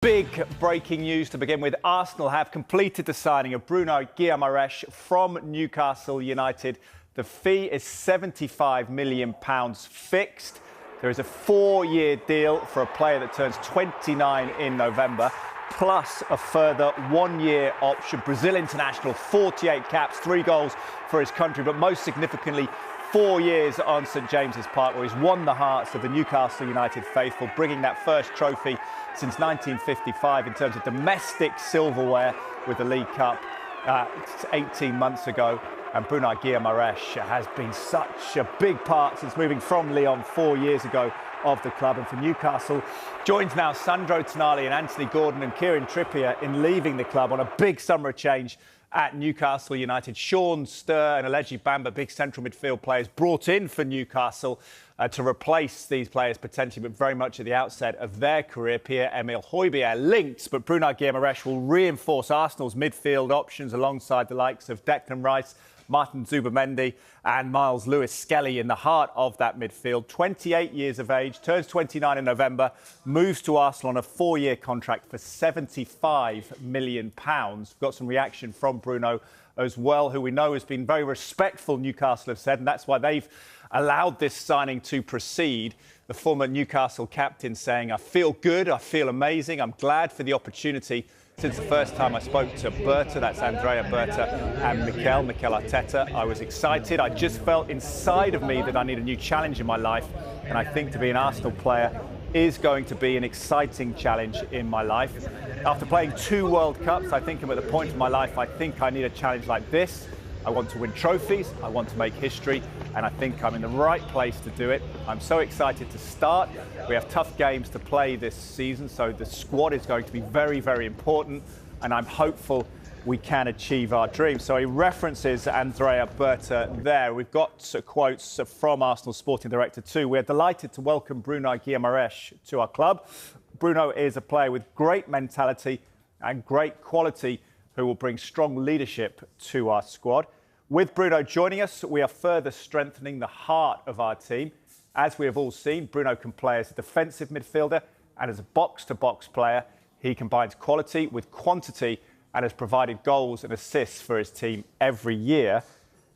Big breaking news to begin with. Arsenal have completed the signing of Bruno Guimarães from Newcastle United. The fee is £75 million fixed. There is a 4-year deal for a player that turns 29 in November, plus a further 1-year option. Brazil international, 48 caps, 3 goals for his country, but most significantly, 4 years on St James's Park, where he's won the hearts of the Newcastle United faithful, bringing that first trophy since 1955 in terms of domestic silverware with the League Cup 18 months ago. And Bruno Guimarães has been such a big part since moving from Lyon 4 years ago of the club. And for Newcastle, joins now Sandro Tonali and Anthony Gordon and Kieran Trippier in leaving the club on a big summer change at Newcastle United. Sean Sturr and Alegi Bamba, big central midfield players, brought in for Newcastle to replace these players potentially, but very much at the outset of their career. Pierre-Emile Højbjerg linked, but Bruno Guimarães will reinforce Arsenal's midfield options alongside the likes of Declan Rice, Martin Zubimendi and Miles Lewis-Skelly in the heart of that midfield. 28 years of age, turns 29 in November, moves to Arsenal on a 4-year contract for £75 million. We've got some reaction from Bruno as well, who we know has been very respectful, Newcastle have said, and that's why they've allowed this signing to proceed. The former Newcastle captain saying, "I feel good, I feel amazing, I'm glad for the opportunity. Since the first time I spoke to Berta, that's Andrea Berta, and Mikel Arteta, I was excited. I just felt inside of me that I need a new challenge in my life. And I think to be an Arsenal player is going to be an exciting challenge in my life. After playing 2 World Cups, I think I'm at the point in my life I think I need a challenge like this. I want to win trophies, I want to make history, and I think I'm in the right place to do it. I'm so excited to start. We have tough games to play this season, so the squad is going to be very, very important, and I'm hopeful we can achieve our dreams." So he references Andrea Berta there. We've got quotes from Arsenal sporting director too. "We're delighted to welcome Bruno Guimarães to our club. Bruno is a player with great mentality and great quality who will bring strong leadership to our squad. With Bruno joining us, we are further strengthening the heart of our team. As we have all seen, Bruno can play as a defensive midfielder and as a box-to-box player. He combines quality with quantity and has provided goals and assists for his team every year.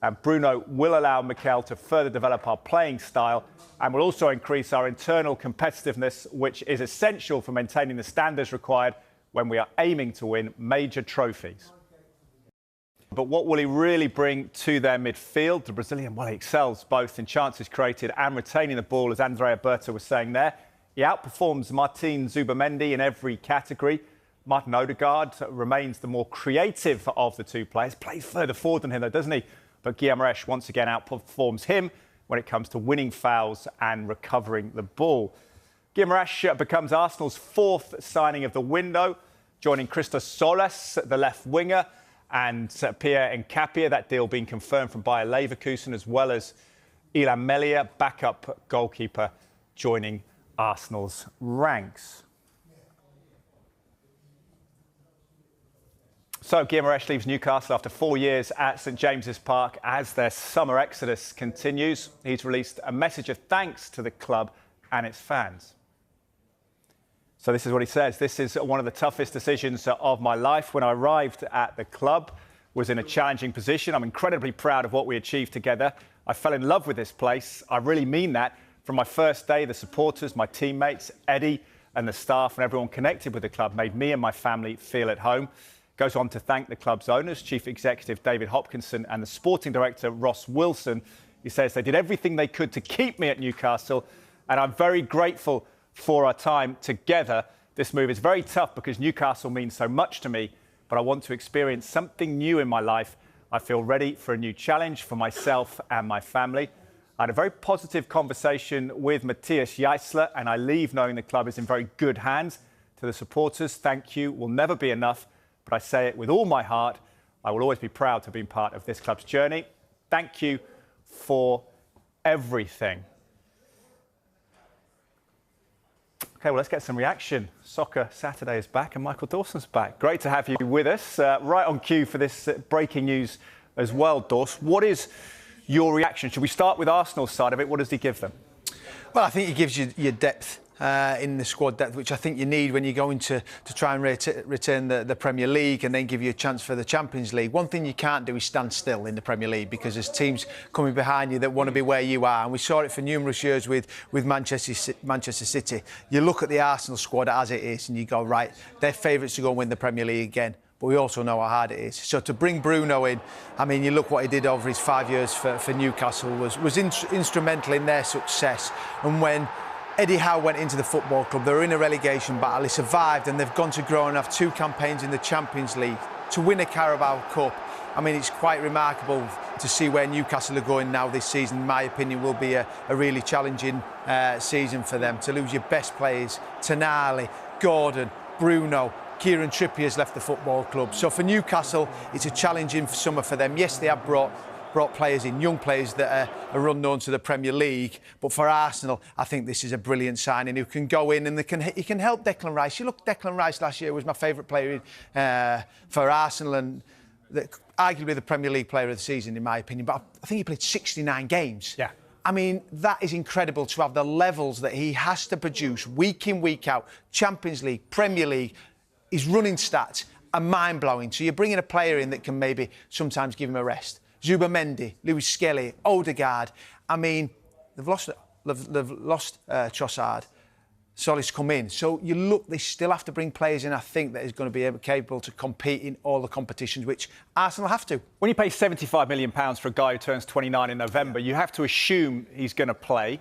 And Bruno will allow Mikel to further develop our playing style and will also increase our internal competitiveness, which is essential for maintaining the standards required when we are aiming to win major trophies." But what will he really bring to their midfield? The Brazilian, well, he excels both in chances created and retaining the ball, as Andrea Berta was saying there. He outperforms Martin Zubimendi in every category. Martin Odegaard remains the more creative of the two players. Plays further forward than him, though, doesn't he? But Guimarães once again outperforms him when it comes to winning fouls and recovering the ball. Guimarães becomes Arsenal's 4th signing of the window, joining Christos Solis, the left winger, and Pierre Nkapia, that deal being confirmed from Bayer Leverkusen, as well as Ilhan Melia, backup goalkeeper, joining Arsenal's ranks. So Guimarães leaves Newcastle after 4 years at St James's Park as their summer exodus continues. He's released a message of thanks to the club and its fans. So this is what he says. "This is one of the toughest decisions of my life. When I arrived at the club, was in a challenging position. I'm incredibly proud of what we achieved together. I fell in love with this place. I really mean that. From my first day, the supporters, my teammates, Eddie and the staff and everyone connected with the club made me and my family feel at home." Goes on to thank the club's owners, Chief Executive David Hopkinson and the Sporting Director Ross Wilson. He says they did everything they could to keep me at Newcastle, and I'm very grateful for our time together. This move is very tough because Newcastle means so much to me, but I want to experience something new in my life. I feel ready for a new challenge for myself and my family. I had a very positive conversation with Matthias Jaissler, and I leave knowing the club is in very good hands. To the supporters, thank you will never be enough, but I say it with all my heart. I will always be proud to have been part of this club's journey. Thank you for everything. OK, well, let's get some reaction. Soccer Saturday is back and Michael Dawson's back. Great to have you with us. Right on cue for this breaking news as well, Dawes. What is your reaction? Should we start with Arsenal's side of it? What does he give them? Well, I think he gives you your depth in the squad depth, which I think you need when you're going to try and return the Premier League and then give you a chance for the Champions League. One thing you can't do is stand still in the Premier League, because there's teams coming behind you that want to be where you are, and we saw it for numerous years with Manchester City. You look at the Arsenal squad as it is and you go, right, they're favourites to go and win the Premier League again. But we also know how hard it is. So to bring Bruno in, I mean, you look what he did over his 5 years for Newcastle, was instrumental in their success. And when Eddie Howe went into the football club, they were in a relegation battle. He survived, and they've gone to grow and have 2 campaigns in the Champions League to win a Carabao Cup. I mean, it's quite remarkable to see where Newcastle are going now this season. In my opinion, will be a really challenging season for them. To lose your best players, Tonali, Gordon, Bruno, Kieran Trippier's left the football club. So for Newcastle, it's a challenging summer for them. Yes, they have brought players in, young players that are unknown to the Premier League. But for Arsenal, I think this is a brilliant signing who can go in and he can help Declan Rice. You look, Declan Rice last year was my favourite player for Arsenal, and arguably the Premier League player of the season, in my opinion. But I think he played 69 games. Yeah. I mean, that is incredible to have the levels that he has to produce week in, week out. Champions League, Premier League. His running stats are mind-blowing. So you're bringing a player in that can maybe sometimes give him a rest. Zubimendi, Lewis Skelly, Odegaard. I mean, they've lost Trossard. Solis come in. So you look, they still have to bring players in, I think, that is going to be capable to compete in all the competitions, which Arsenal have to. When you pay £75 million for a guy who turns 29 in November, you have to assume he's going to play.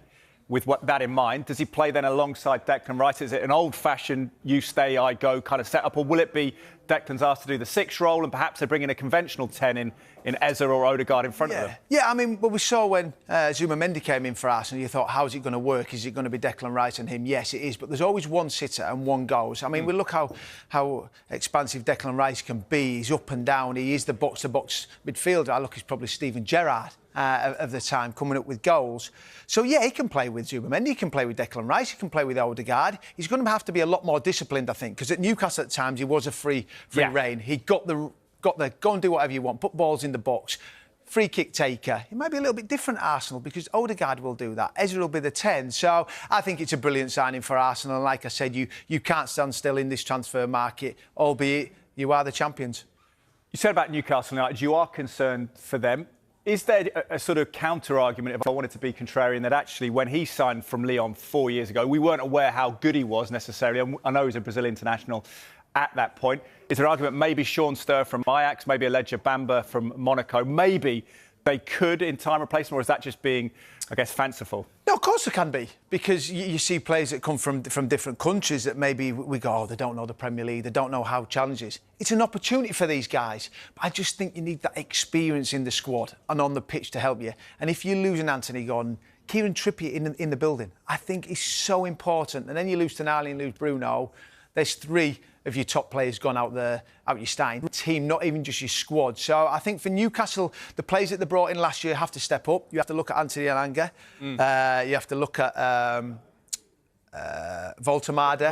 With that in mind, does he play then alongside Declan Rice? Is it an old-fashioned you stay, I go kind of setup, or will it be Declan's asked to do the 6 role and perhaps they bring in a conventional 10 in Eze or Odegaard in front of them? Yeah, I mean, well, we saw when Zubimendi came in for Arsenal, you thought, how's it going to work? Is it going to be Declan Rice and him? Yes, it is, but there's always one sitter and one goes. I mean, we look how expansive Declan Rice can be. He's up and down. He is the box-to-box midfielder. I look, he's probably Steven Gerrard. Of the time, coming up with goals. So, yeah, he can play with Zubimendi, he can play with Declan Rice, he can play with Odegaard. He's going to have to be a lot more disciplined, I think, because at Newcastle at times he was a free rein. He got the go and do whatever you want, put balls in the box, free kick taker. It might be a little bit different at Arsenal because Odegaard will do that. Eze will be the 10. So I think it's a brilliant signing for Arsenal. And like I said, you can't stand still in this transfer market, albeit you are the champions. You said about Newcastle United, you are concerned for them. Is there a sort of counter-argument, if I wanted to be contrarian, that actually when he signed from Lyon 4 years ago, we weren't aware how good he was necessarily. I know he was a Brazil international at that point. Is there an argument maybe Sean Sturr from Ajax, maybe Ledger Bamba from Monaco, maybe they could in time replace him, or is that just being, I guess, fanciful? No, of course there can be, because you see players that come from different countries that maybe we go, oh, they don't know the Premier League, they don't know how challenges. It's an opportunity for these guys, but I just think you need that experience in the squad and on the pitch to help you. And if you lose an Anthony Gordon, Kieran Trippier in the building, I think is so important. And then you lose Tonali and lose Bruno. There's 3 of your top players gone out your starting team, not even just your squad. So I think for Newcastle, the players that they brought in last year have to step up. You have to look at Anthony Elanga. You have to look at Voltemada,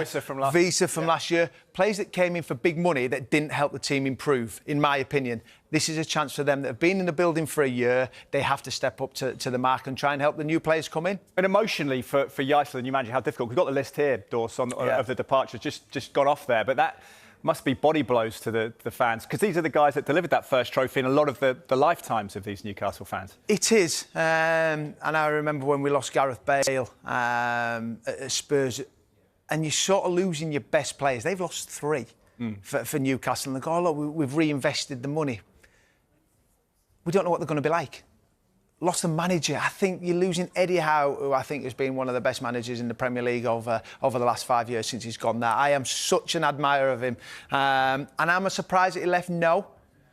Visa from last year. Players that came in for big money that didn't help the team improve, in my opinion. This is a chance for them that have been in the building for a year. They have to step up to the mark and try and help the new players come in. And emotionally, for Yisler, the new manager, how difficult? We've got the list here, Dors, of the departures, just gone off there. But that must be body blows to the fans, because these are the guys that delivered that first trophy in a lot of the lifetimes of these Newcastle fans. It is. And I remember when we lost Gareth Bale at Spurs, and you're sort of losing your best players. They've lost 3 for Newcastle. And they go, oh, look, we've reinvested the money. We don't know what they're going to be like. Lost the manager. I think you're losing Eddie Howe, who I think has been one of the best managers in the Premier League over the last 5 years since he's gone there. I am such an admirer of him. And am I surprised that he left? No.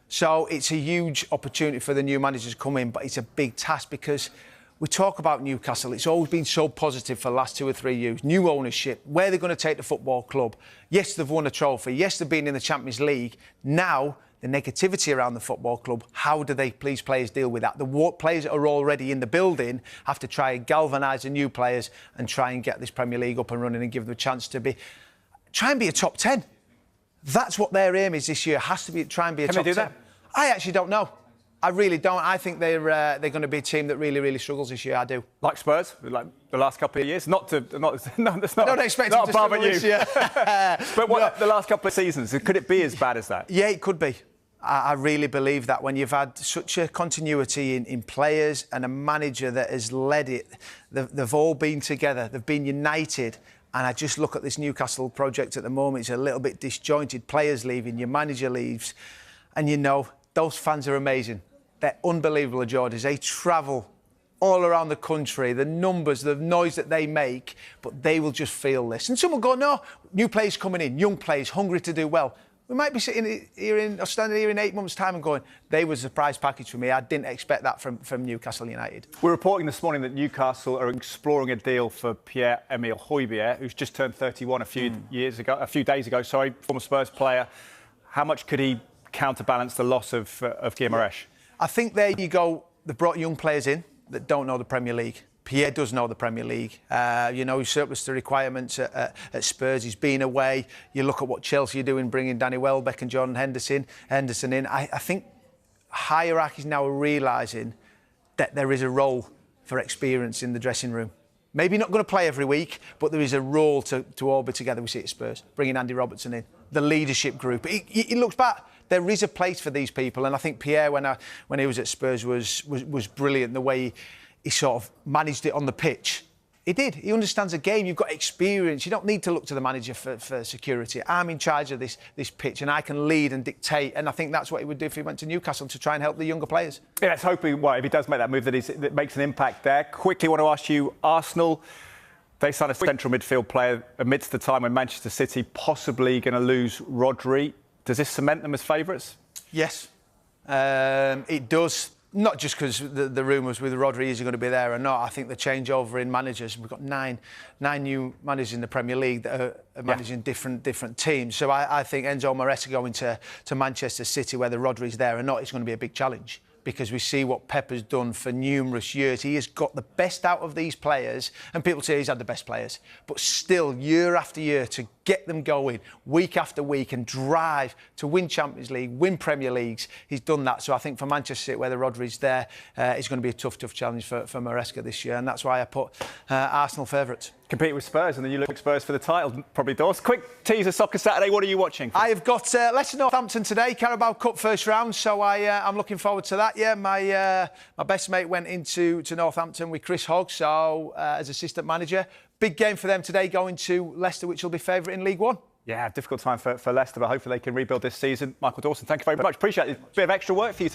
So it's a huge opportunity for the new managers to come in, but it's a big task because we talk about Newcastle. It's always been so positive for the last 2 or 3 years. New ownership, where they're going to take the football club. Yes, they've won a trophy. Yes, they've been in the Champions League. Now, the negativity around the football club, how do they please players deal with that? The players that are already in the building have to try and galvanise the new players and try and get this Premier League up and running and give them a chance to try and be a top 10. That's what their aim is this year, has to be try and be a top 10. Can they do that? I actually don't know. I really don't. I think they're going to be a team that really struggles this year. I do. Like Spurs, like the last couple of years. Not that's not. I don't expect not them to struggle this year. But what the last couple of seasons, could it be as bad as that? Yeah, it could be. I really believe that when you've had such a continuity in players and a manager that has led it, they've all been together, they've been united. And I just look at this Newcastle project at the moment, it's a little bit disjointed. Players leaving, your manager leaves. And you know, those fans are amazing. They're unbelievable, Geordies. They travel all around the country, the numbers, the noise that they make, but they will just feel this. And some will go, no, new players coming in, young players, hungry to do well. We might be sitting here or standing here in 8 months' time and going, they were a surprise package for me. I didn't expect that from Newcastle United. We're reporting this morning that Newcastle are exploring a deal for Pierre-Emile Højbjerg, who's just turned 31 a few days ago. Former Spurs player. How much could he counterbalance the loss of Guimarães? I think there you go. They've brought young players in that don't know the Premier League. Pierre does know the Premier League. You know, he's surplus to requirements at Spurs. He's been away. You look at what Chelsea are doing, bringing Danny Welbeck and Jordan Henderson in. I think hierarchies now are realising that there is a role for experience in the dressing room. Maybe not going to play every week, but there is a role to all be together. We see it at Spurs, bringing Andy Robertson in, the leadership group. It looks back. There is a place for these people, and I think Pierre, when he was at Spurs, was brilliant. The way he sort of managed it on the pitch. He did. He understands the game. You've got experience. You don't need to look to the manager for security. I'm in charge of this pitch, and I can lead and dictate. And I think that's what he would do if he went to Newcastle, to try and help the younger players. Yeah, let's hope if he does make that move, that makes an impact there. Quickly, want to ask you, Arsenal, they signed a central midfield player amidst the time when Manchester City possibly going to lose Rodri. Does this cement them as favourites? Yes, it does. Not just because the rumours with Rodri, is he going to be there or not. I think the changeover in managers, we've got nine new managers in the Premier League that are managing different teams. So I think Enzo Maresca going to Manchester City, whether Rodri's there or not, it's going to be a big challenge. Because we see what Pep has done for numerous years. He has got the best out of these players, and people say he's had the best players. But still, year after year, to get them going, week after week, and drive to win Champions League, win Premier Leagues, he's done that. So I think for Manchester City, whether Rodri's there, it's going to be a tough challenge for Maresca this year, and that's why I put Arsenal favourites. Compete with Spurs, and then you look at Spurs for the title, probably, Dawes. Quick teaser, Soccer Saturday, what are you watching? I have got Leicester Northampton today, Carabao Cup first round, so I'm looking forward to that. Yeah, my best mate went into Northampton with Chris Hogg, so as assistant manager. Big game for them today, going to Leicester, which will be favourite in League One. Yeah, difficult time for Leicester, but hopefully they can rebuild this season. Michael Dawson, thank you very much. Appreciate it. A bit of extra work for you today.